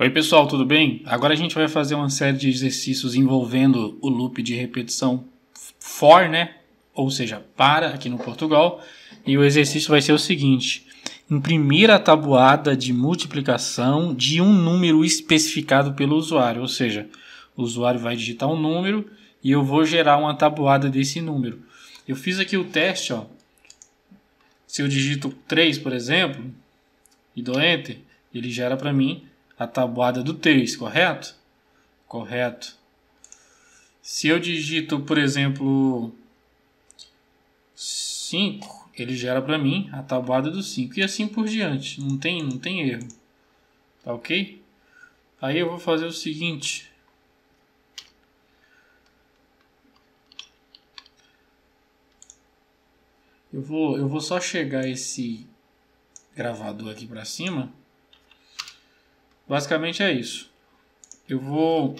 Oi pessoal, tudo bem? Agora a gente vai fazer uma série de exercícios envolvendo o loop de repetição for, né? Ou seja, para aqui no Portugal. E o exercício vai ser o seguinte: imprimir a tabuada de multiplicação de um número especificado pelo usuário. Ou seja, o usuário vai digitar um número e eu vou gerar uma tabuada desse número. Eu fiz aqui o teste, ó. Se eu digito 3, por exemplo, e dou Enter, ele gera para mim a tabuada do 3, correto? Correto. Se eu digito, por exemplo, 5, ele gera para mim a tabuada do 5. E assim por diante. Não tem erro. Tá ok? Aí eu vou fazer o seguinte. Eu vou só chegar esse gravador aqui para cima. Basicamente é isso. Eu vou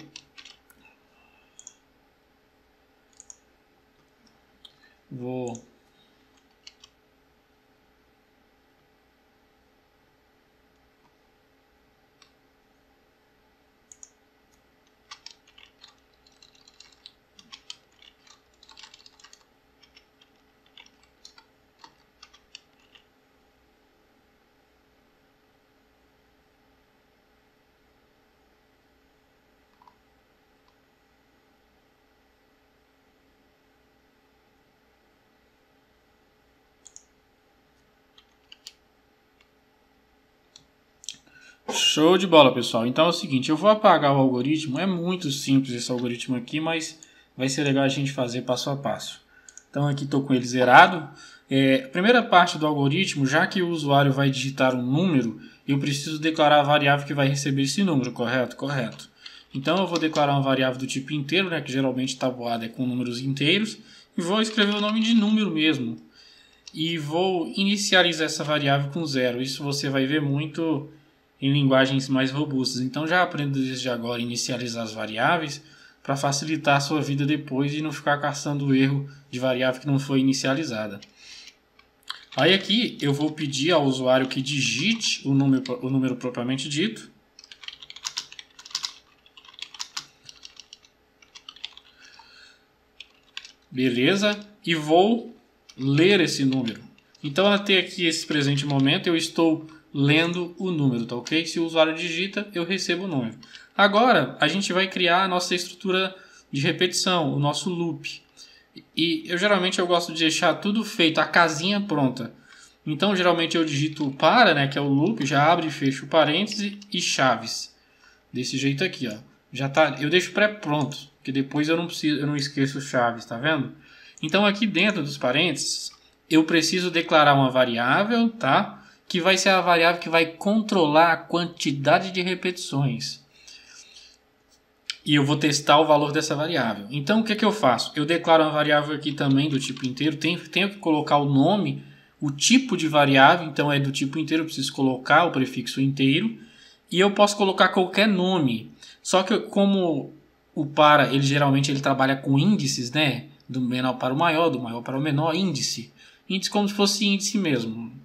Show de bola, pessoal. Então é o seguinte, eu vou apagar o algoritmo. É muito simples esse algoritmo aqui, mas vai ser legal a gente fazer passo a passo. Então aqui estou com ele zerado. A primeira parte do algoritmo, já que o usuário vai digitar um número, eu preciso declarar a variável que vai receber esse número, correto? Correto. Então eu vou declarar uma variável do tipo inteiro, né, que geralmente tabuada é com números inteiros, e vou escrever o nome de número mesmo. E vou inicializar essa variável com 0. Isso você vai ver muito em linguagens mais robustas. Então já aprenda desde agora a inicializar as variáveis para facilitar a sua vida depois e não ficar caçando o erro de variável que não foi inicializada. Aí aqui eu vou pedir ao usuário que digite o número propriamente dito. Beleza? E vou ler esse número. Então até aqui esse presente momento eu estou lendo o número, tá ok? Se o usuário digita, eu recebo o número. Agora, a gente vai criar a nossa estrutura de repetição, o nosso loop. E geralmente eu gosto de deixar tudo feito, a casinha pronta. Então, geralmente eu digito para, né, que é o loop, já abre e fecha o parêntese e chaves. Desse jeito aqui, ó. Já tá, eu deixo pré-pronto, porque depois eu não esqueço chaves, tá vendo? Então, aqui dentro dos parênteses, eu preciso declarar uma variável, tá? Que vai ser a variável que vai controlar a quantidade de repetições. E eu vou testar o valor dessa variável. Então, o que eu faço? Eu declaro uma variável aqui também do tipo inteiro. Tenho que colocar o nome, o tipo de variável. Então, é do tipo inteiro. Eu preciso colocar o prefixo inteiro. E eu posso colocar qualquer nome. Só que como o para, geralmente ele trabalha com índices, né? Do menor para o maior, do maior para o menor, índice. Índice como se fosse índice mesmo.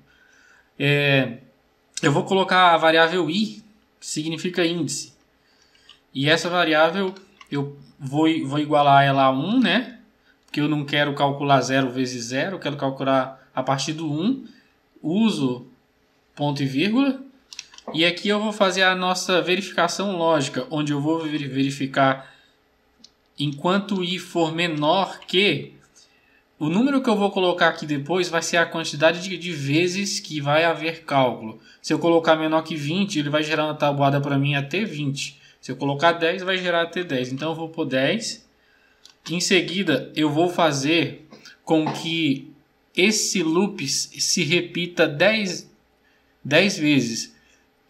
Eu vou colocar a variável i, que significa índice. E essa variável eu vou igualar ela a 1, né? Porque eu não quero calcular 0 vezes 0, eu quero calcular a partir do 1. Uso ponto e vírgula. E aqui eu vou fazer a nossa verificação lógica, onde eu vou verificar enquanto i for menor que... O número que eu vou colocar aqui depois vai ser a quantidade de vezes que vai haver cálculo. Se eu colocar menor que 20, ele vai gerar uma tabuada para mim até 20. Se eu colocar 10, vai gerar até 10. Então eu vou pôr 10. Em seguida, eu vou fazer com que esse loop se repita 10 vezes.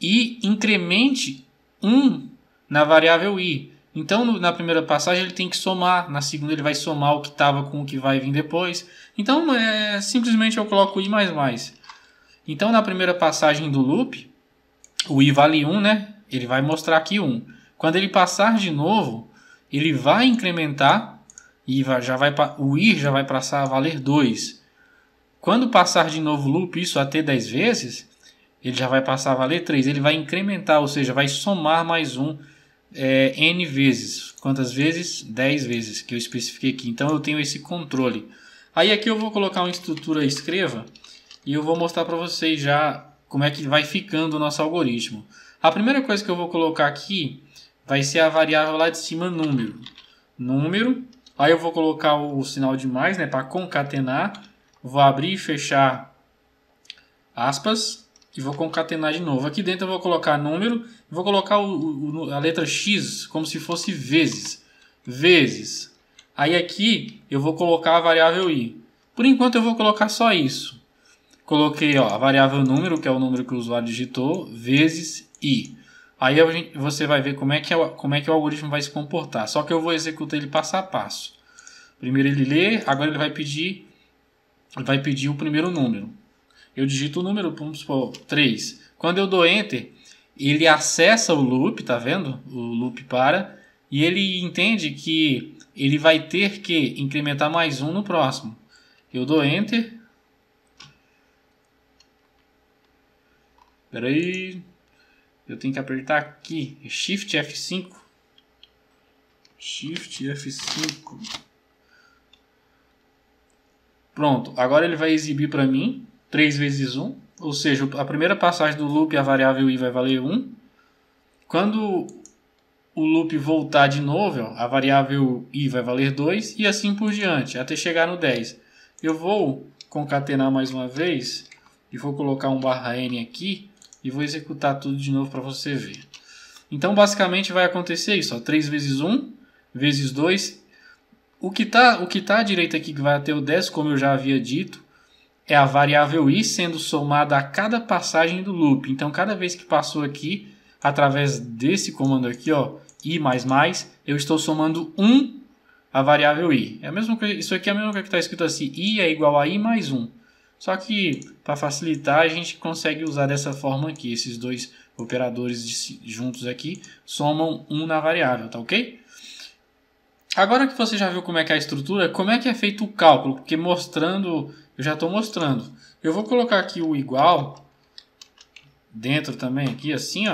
E incremente 1 na variável i. Então, na primeira passagem ele tem que somar, na segunda ele vai somar o que estava com o que vai vir depois. Então, simplesmente eu coloco i mais mais. Então, na primeira passagem do loop, o i vale 1, né? Ele vai mostrar aqui 1. Quando ele passar de novo, ele vai incrementar e o i já vai passar a valer 2. Quando passar de novo o loop, isso até 10 vezes, ele já vai passar a valer 3. Ele vai incrementar, ou seja, vai somar mais um n vezes. Quantas vezes? 10 vezes, que eu especifiquei aqui. Então eu tenho esse controle. Aí aqui eu vou colocar uma estrutura escreva e eu vou mostrar para vocês já como é que vai ficando o nosso algoritmo. A primeira coisa que eu vou colocar aqui vai ser a variável lá de cima, número. Número. Aí eu vou colocar o sinal de mais, né, para concatenar. Vou abrir e fechar aspas e vou concatenar de novo. Aqui dentro eu vou colocar número, vou colocar a letra X como se fosse vezes. Vezes. Aí aqui eu vou colocar a variável i. Por enquanto eu vou colocar só isso. Coloquei a variável número, que é o número que o usuário digitou, vezes i. Aí você vai ver como é que o algoritmo vai se comportar. Só que eu vou executar ele passo a passo. Primeiro ele lê, agora ele vai pedir o primeiro número. Eu digito o número, vamos supor, 3. Quando eu dou Enter, ele acessa o loop, tá vendo? O loop para, e ele entende que ele vai ter que incrementar mais um no próximo. Eu dou Enter. Espera aí. Eu tenho que apertar aqui, Shift F5. Shift F5. Pronto, agora ele vai exibir para mim 3 vezes 1, ou seja, a primeira passagem do loop a variável i vai valer 1. Quando o loop voltar de novo, a variável i vai valer 2 e assim por diante, até chegar no 10. Eu vou concatenar mais uma vez e vou colocar um /n aqui e vou executar tudo de novo para você ver. Então basicamente vai acontecer isso, 3 vezes 1 vezes 2. O que tá à direita aqui que vai até o 10, como eu já havia dito, é a variável i sendo somada a cada passagem do loop. Então, cada vez que passou aqui, através desse comando aqui, i mais mais, eu estou somando 1 a variável i. Isso aqui é a mesma coisa que está escrito assim, i é igual a i mais 1. Só que, para facilitar, a gente consegue usar dessa forma aqui. Esses dois operadores juntos aqui somam 1 na variável, tá ok? Agora que você já viu como é que é a estrutura, como é que é feito o cálculo? Porque eu já estou mostrando. Eu vou colocar aqui o igual dentro também, aqui assim,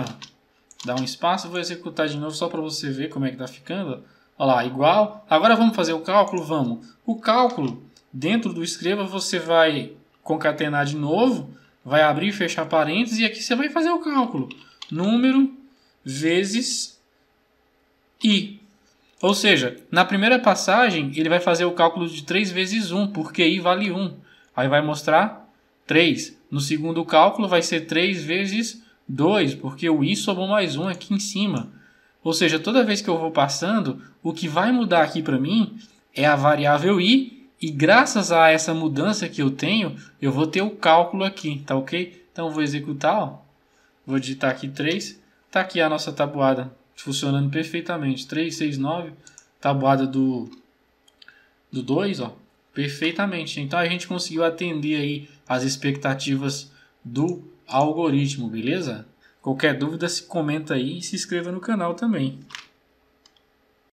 dá um espaço, vou executar de novo só para você ver como é que está ficando. Olha lá, igual. Agora vamos fazer o cálculo? Vamos. O cálculo, dentro do escreva, você vai concatenar de novo, vai abrir e fechar parênteses e aqui você vai fazer o cálculo. Número vezes i. Ou seja, na primeira passagem, ele vai fazer o cálculo de 3 vezes 1, porque i vale 1. Aí vai mostrar 3. No segundo cálculo vai ser 3 vezes 2, porque o i somou mais 1 aqui em cima. Ou seja, toda vez que eu vou passando, o que vai mudar aqui para mim é a variável i, e graças a essa mudança que eu tenho, eu vou ter o cálculo aqui, tá ok? Então eu vou executar, vou digitar aqui 3, tá aqui a nossa tabuada funcionando perfeitamente. 3, 6, 9, tabuada do 2, perfeitamente. Então a gente conseguiu atender aí as expectativas do algoritmo, beleza? Qualquer dúvida, se comenta aí e se inscreva no canal também.